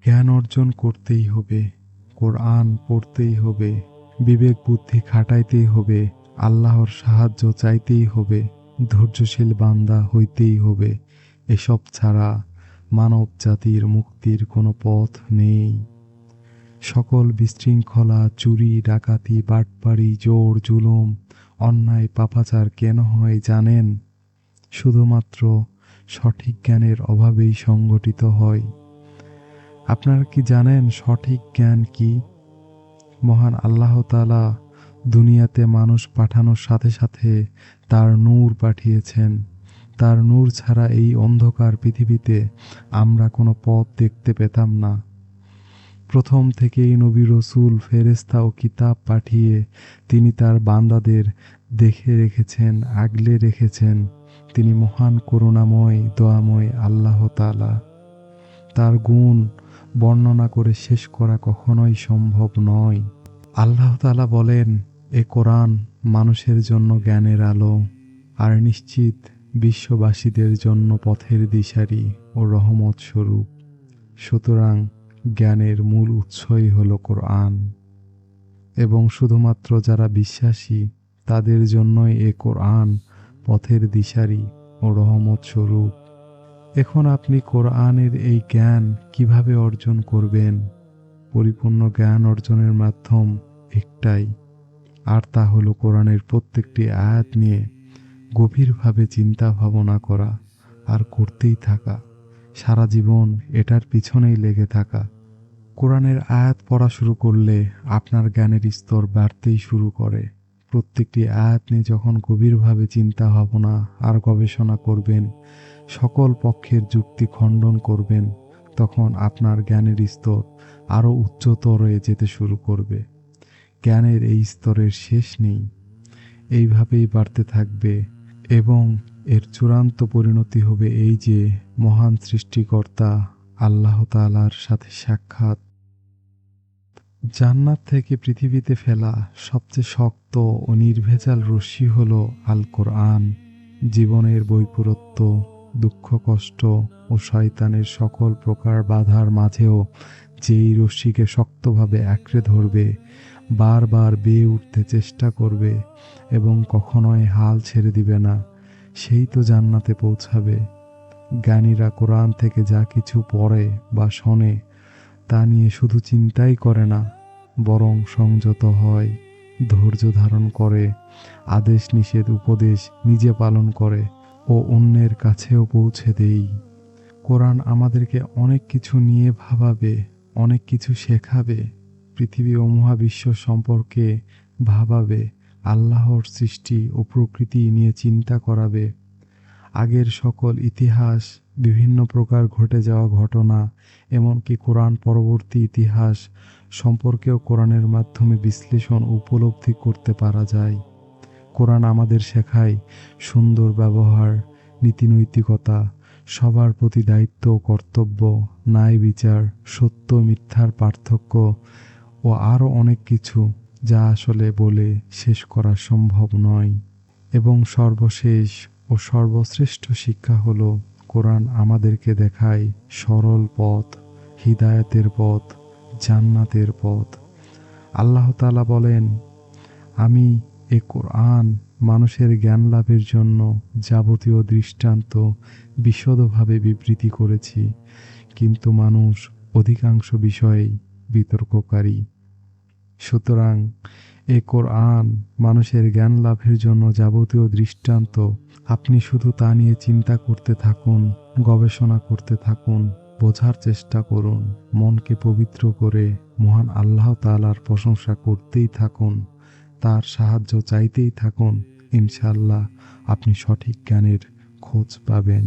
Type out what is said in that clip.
জ্ঞান অর্জন করতেই হবে, কোরআন পড়তেই হবে, বিবেক বুদ্ধি খাটাইতেই হবে, আল্লাহর সাহায্য চাইতেই হবে, ধৈর্যশীল বান্দা হইতেই হবে। এসব ছাড়া মানব জাতির মুক্তির কোনো পথ নেই। সকল বিশৃঙ্খলা, চুরি, ডাকাতি, বাটপাড়ি, জোর, জুলুম, অন্যায়, পাপাচার কেন হয় জানেন? শুধুমাত্র সঠিক জ্ঞানের অভাবেই সংগঠিত হয়। আপনারা কি জানেন সঠিক জ্ঞান কি? মহান আল্লাহ তাআলা দুনিয়াতে মানুষ পাঠানোর সাথে সাথে তার নূর পাঠিয়েছেন। তার নূর ছাড়া এই অন্ধকার পৃথিবীতে আমরা কোনো পথ দেখতে পেতাম না। প্রথম থেকেই নবী, রসূল, ফেরেশতা ও কিতাব পাঠিয়ে তিনি তার বান্দাদের দেখে রেখেছেন, আগলে রেখেছেন। তিনি মহান করুণাময়, দয়াময় আল্লাহ তাআলা। তার গুণ বর্ণনা করে শেষ করা কখনোই সম্ভব নয়। আল্লাহ তাআলা বলেন, এ কোরআন মানুষের জন্য জ্ঞানের আলো আর নিশ্চিত বিশ্ববাসীদের জন্য পথের দিশারি ও রহমত স্বরূপ। সুতরাং জ্ঞানের মূল উৎসই হলো কোরআন, এবং শুধুমাত্র যারা বিশ্বাসী তাদের জন্যই এ কোরআন পথের দিশারি ও রহমত স্বরূপ। এখন আপনি কোরআনের এই জ্ঞান কিভাবে অর্জন করবেন? পরিপূর্ণ জ্ঞান অর্জনের মাধ্যম একটাই, আর তা হলো কোরআনের প্রত্যেকটি আয়াত নিয়ে গভীরভাবে চিন্তা ভাবনা করা আর করতেই থাকা, সারা জীবন এটার পিছনেই লেগে থাকা। কোরআনের আয়াত পড়া শুরু করলে আপনার জ্ঞানের স্তর বাড়তেই শুরু করে। প্রত্যেকটি আয়াত নিয়ে যখন গভীরভাবে চিন্তা ভাবনা আর গবেষণা করবেন, সকল পক্ষের যুক্তি খণ্ডন করবেন, তখন আপনার জ্ঞানের স্তর আরও উচ্চতরে যেতে শুরু করবে। জ্ঞানের এই স্তরের শেষ নেই, এইভাবেই বাড়তে থাকবে, এবং এর চূড়ান্ত পরিণতি হবে এই যে মহান সৃষ্টিকর্তা আল্লাহ তাআলার সাথে সাক্ষাৎ। জান্নাত থেকে পৃথিবীতে ফেলা সবচেয়ে শক্ত ও নির্ভেজাল রশ্মি হলো আল কোরআন। জীবনের বৈপরত্য, দুঃখ, কষ্ট ও শয়তানের সকল প্রকার বাধার মাঝেও যেই রশ্মিকে শক্তভাবে আঁকড়ে ধরবে, বারবার বেয়ে উঠতে চেষ্টা করবে এবং কখনোই হাল ছেড়ে দিবে না, সেই তো জান্নাতে পৌঁছাবে। জ্ঞানীরা কোরআন থেকে যা কিছু পড়ে বা শোনে তা নিয়ে শুধু চিন্তাই করে না, বরং সংযত হয়, ধৈর্য ধারণ করে, আদেশ নিষেধ উপদেশ নিজে পালন করে ও অন্যের কাছেও পৌঁছে দেই। কোরআন আমাদেরকে অনেক কিছু নিয়ে ভাবাবে, অনেক কিছু শেখাবে, পৃথিবী ও মহাবিশ্ব সম্পর্কে ভাবাবে, আল্লাহর সৃষ্টি ও প্রকৃতি নিয়ে চিন্তা করাবে। আগের সকল ইতিহাস, বিভিন্ন প্রকার ঘটে যাওয়া ঘটনা, এমনকি কোরআন পরবর্তী ইতিহাস সম্পর্কেও কোরআনের মাধ্যমে বিশ্লেষণ ও উপলব্ধি করতে পারা যায়। কোরআন আমাদের শেখায় সুন্দর ব্যবহার, নীতিনৈতিকতা, সবার প্রতি দায়িত্ব ও কর্তব্য, ন্যায় বিচার, সত্য মিথ্যার পার্থক্য ও আরও অনেক কিছু, যা আসলে বলে শেষ করা সম্ভব নয়। এবং সর্বশেষ ও সর্বশ্রেষ্ঠ শিক্ষা হলো কোরআন আমাদেরকে দেখায় সরল পথ, হিদায়াতের পথ, জান্নাতের পথ। আল্লাহ তাআলা বলেন, আমি এ কোরআন মানুষের জ্ঞান লাভের জন্য যাবতীয় দৃষ্টান্ত বিশদভাবে বিবৃতি করেছি, কিন্তু মানুষ অধিকাংশ বিষয়েই বিতর্ককারী। সুতরাং এ কোরআন মানুষের জ্ঞান লাভের জন্য যাবতীয় দৃষ্টান্ত। আপনি শুধু তা নিয়ে চিন্তা করতে থাকুন, গবেষণা করতে থাকুন, বোঝার চেষ্টা করুন, মনকে পবিত্র করে মহান আল্লাহ তাআলার প্রশংসা করতেই থাকুন, তার সাহায্য চাইতেই থাকুন। ইনশাআল্লাহ আপনি সঠিক জ্ঞানের খোঁজ পাবেন।